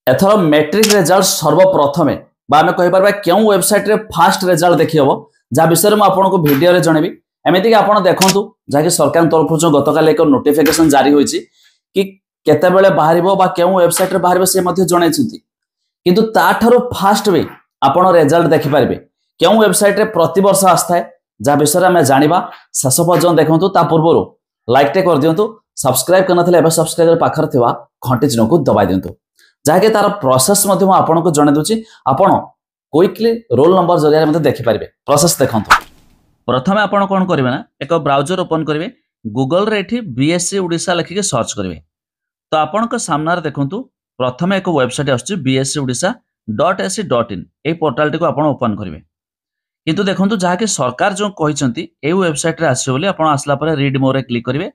एथर matric result सर्वप्रथमे आम कहीपर क्यों website रे फास्ट रिजल्ट देखी हम जहाँ विषय में आपको भिडियो जनइबी एमती आप देखूँ जहाँकि सरकार तरफ जो गतकाल एक नोटिफिकेशन जारी होती कि केतेबेले बाहर क्यों वेबसाइट रे बाहर से जनई किंतु ताठू फास्ट भी आपड़ रिजल्ट देखिपारे क्यों वेबसाइट रे प्रति वर्ष आसता है जहाँ विषय में जाना शेष पर्यटन देखूँ ता पूर्व लाइक टे कर दिंतु सब्सक्राइब करना सब्सक्राइब पाखर घंटी चिन्ह को दबाई दिंतु जहाँकि तार प्रोसेस आपको जन दूसरी आपड़ क्विकली रोल नंबर जरिए देखिपारे प्रोसेस देखो प्रथम आप कौन करेंगे ना एक ब्राउजर ओपन करेंगे गूगल रे एठी बीएससी ओडिशा लिखिक सर्च करेंगे तो आपण सामने देखूँ प्रथम एक वेबसाइट आसुची bscodisha.ac.in ये पोर्टाल टी आप ओपन करेंगे किंतु देखो जहाँकि सरकार जो कहते ये वेबसाइट रे आसो बोली आप आसला रीड मोर क्लिक करेंगे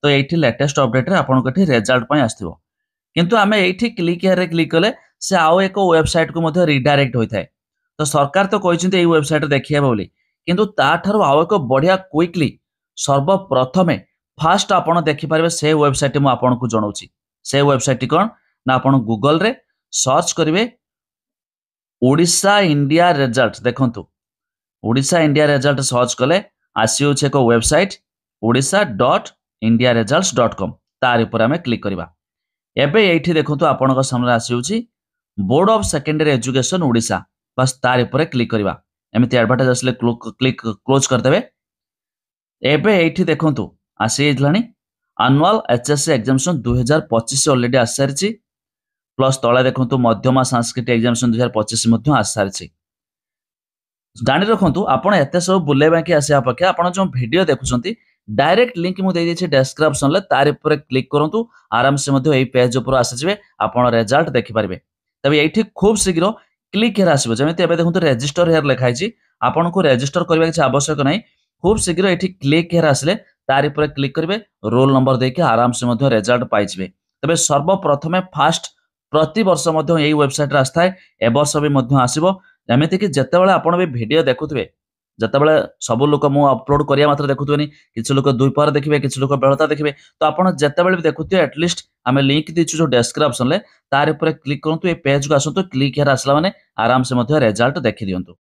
तो ये लेटेस्ट अपडेट रे आपको रिजल्ट आसो किंतु आम ये क्लिक हेयर क्लिक कले से आउ एक वेबसाइट को रिडायरेक्ट होता है तो सरकार तो कहते ये वेबसाइट देखिए बोली किंतु ताठारु आउ एक बढ़िया क्विकली सर्वप्रथमे फास्ट आपड़ देखिपारे से वेबसाइट मुझे आपको जनाऊँगी से वेबसाइट कौन ना आप गूगल रे सर्च करेंगे ओडिशा इंडिया रिजल्ट देखूँ ओडिशा इंडिया रिजल्ट सर्च कले आसी एक वेबसाइट odisha.indiaresults.com तार ऊपर आम क्लिक करवा एबे ये देखो आपण सामने आसी board of secondary education Odisha बस तार ऊपर क्लिक करवा एमती एडवर्टाइज आसले क्लिक क्लोज करदे एबे ये देखो आसी एनुअल एचएससी एग्जामिनेशन 2025 ऑलरेडी आसी सारी प्लस तले देखो मध्यमा सांस्कृतिक एग्जामिनेशन 2025 आसी सारी जानी रखु आपड़ एत सब बुलेवा कि आसा अपेक्षा आप जो वीडियो देखुं डायरेक्ट लिंक मुझे डेस्क्रिप्शन तार ऊपर क्लिक करूँ आराम से यही पेज ऊपर आसीजे आप रिजल्ट देखिपारे तबे ये खूब शीघ्र क्लिक हेयर आसो जमी देखो रेजिस्टर हेयर लिखाई आपन को रेजिस्टर करने की आवश्यक नहीं खूब शीघ्र ये क्लिक हेयर आसिले तार ऊपर क्लिक करेंगे रोल नंबर देके आराम से रिजल्ट पाइबे तबे सर्वप्रथमे फास्ट प्रति वर्ष यही वेबसाइट आसता है ए वर्ष भी आसो जमीती कि जितेबाला आपड़ भी वीडियो देखुए जितेबाला सब लोक मु अपलोड करिया मात्र देखुए किसी लोक दुई पहर देखिए किसी लोक बेलता देखिए तो आपड़ जितेबाला भी देखुए एटलिस्ट आम लिंक दीचु जो डेस्क्रिप्शन तार ऊपर क्लिक करूँ ये पेज को आसतु क्लिक हेयर आसला माने आराम से रिजल्ट देखी दिंतु।